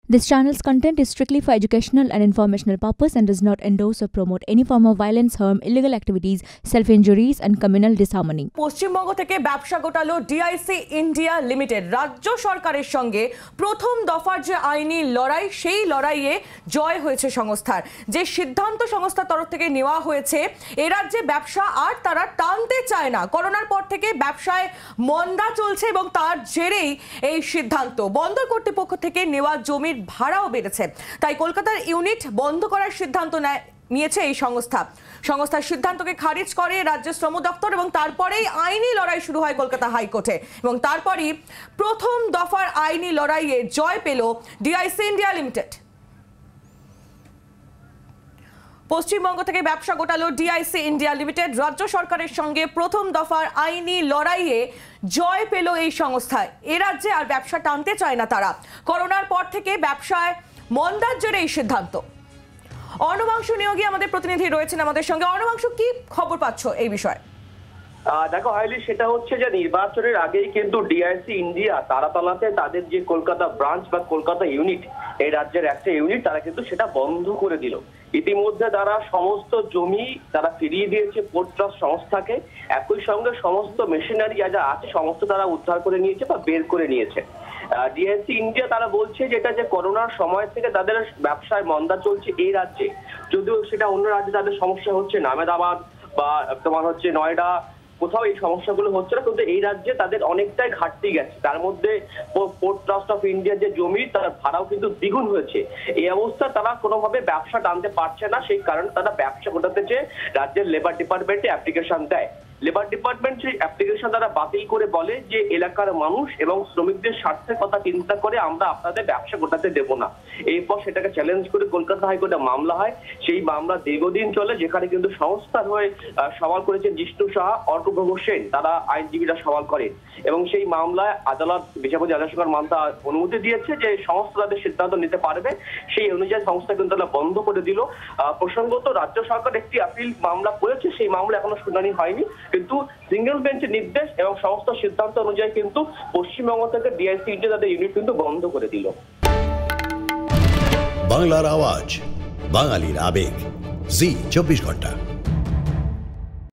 This channel's content is strictly for educational and informational purpose and does not endorse or promote any form of violence, harm, illegal activities, self-injuries and communal disharmony. Paschimbanga থেকে ব্যবসা গোটালো DIC India limited. রাজ্য সরকারের সঙ্গে প্রথম দফার যে আইনি লড়াই, সেই লড়াইয়ে জয় হয়েছে সংস্থার। যে সিদ্ধান্ত সংস্থার তরফ থেকে নেওয়া হয়েছে, এ রাজ্যে ব্যবসা আর তারা টানতে চায় না। করোনার পর থেকে ব্যবসায় মন্দা চলছে এবং তার জেরেই এই সিদ্ধান্ত। বন্দর কর্তৃপক্ষ থেকে নেওয়া জমির ভাড়াও বেড়েছে, তাই কলকাতার ইউনিট বন্ধ করার সিদ্ধান্ত নিয়েছে এই সংস্থার সিদ্ধান্তকে খারিজ করে রাজ্য শ্রম দপ্তর এবং তারপরেই আইনি লড়াই শুরু হয় কলকাতা হাইকোর্টে এবং তারপরই প্রথম দফার আইনি লড়াইয়ে জয় পেল ডিআইসি ইন্ডিয়া লিমিটেড। পশ্চিমবঙ্গ থেকে ব্যবসা গোটালো ডিআইসি ইন্ডিয়া লিমিটেড। রাজ্য সরকারের সঙ্গে প্রথম দফার আইনি লড়াইয়ে জয় পেল এই সংস্থা। এ রাজ্যে আর ব্যবসা টানতে চায় না তারা। করোনার পর থেকে ব্যবসায় মন্দার জেরে এই সিদ্ধান্ত। অর্ণবাংশু নিয়োগী আমাদের প্রতিনিধি রয়েছেন আমাদের সঙ্গে। অর্ণবাংশু, কি খবর পাচ্ছ এই বিষয়ে? দেখো হাইলি, সেটা হচ্ছে যে নির্বাচনের আগেই কিন্তু ডিআইসি ইন্ডিয়া তারাতলাতে তাদের যে কলকাতা ব্রাঞ্চ বা কলকাতা ইউনিট, এই রাজ্যের একটা ইউনিট, তারা কিন্তু সেটা বন্ধ করে দিল। ইতিমধ্যে তারা সমস্ত জমি তারা ফিরিয়ে দিয়েছে পোর্ট ট্রাস্ট সংস্থাকে। একই সঙ্গে সমস্ত মেশিনারি যা আছে সমস্ত তারা উদ্ধার করে নিয়েছে বা বের করে নিয়েছে। ডিআইসি ইন্ডিয়া তারা বলছে যেটা যে করোনার সময় থেকে তাদের ব্যবসায় মন্দা চলছে এই রাজ্যে, যদিও সেটা অন্য রাজ্যে তাদের সমস্যা হচ্ছে, আহমেদাবাদ বা তোমার হচ্ছে নয়ডা, কোথাও এই সমস্যাগুলো হচ্ছে না, কিন্তু এই রাজ্যে তাদের অনেকটাই ঘাটতি গেছে। তার মধ্যে পোর্ট ট্রাস্ট অফ ইন্ডিয়ার যে জমি, তার ভাড়াও কিন্তু দ্বিগুণ হয়েছে। এই অবস্থা তারা কোনোভাবে ব্যবসা টানতে পারছে না, সেই কারণে তারা ব্যবসা গোটাতে চেয়ে রাজ্যের লেবার ডিপার্টমেন্টে অ্যাপ্লিকেশন দেয়। লেবার ডিপার্টমেন্ট সেই অ্যাপ্লিকেশন তারা বাতিল করে বলে যে এলাকার মানুষ এবং শ্রমিকদের স্বার্থের কথা চিন্তা করে আমরা আপনাদের ব্যবসা গোটাতে দেব না। এরপর সেটাকে চ্যালেঞ্জ করে কলকাতা হাইকোর্টে মামলা হয়। সেই মামলা দীর্ঘদিন চলে, যেখানে কিন্তু সংস্থার হয়ে সওয়াল করেছেন জিষ্ণু সাহা, অর্কপ্রভ সেন, তারা আইনজীবীরা সওয়াল করেন এবং সেই মামলায় আদালত, বিচারপতি আদালত মামলা অনুমতি দিয়েছে যে সংস্থা তাদের সিদ্ধান্ত নিতে পারবে। সেই অনুযায়ী সংস্থা কিন্তু তারা বন্ধ করে দিল। প্রসঙ্গত রাজ্য সরকার একটি আপিল মামলা করেছে, সেই মামলা এখনো শুনানি হয়নি, কিন্তু সিঙ্গেল বেঞ্চের নির্দেশ এবং সমস্ত সিদ্ধান্ত অনুযায়ী কিন্তু পশ্চিমবঙ্গ থেকে ডিআইসি ইন্ডিয়া তাদের ইউনিট কিন্তু বন্ধ করে দিল। বাংলার আওয়াজ, বাঙালির আবেগ, জি 24 ঘন্টা।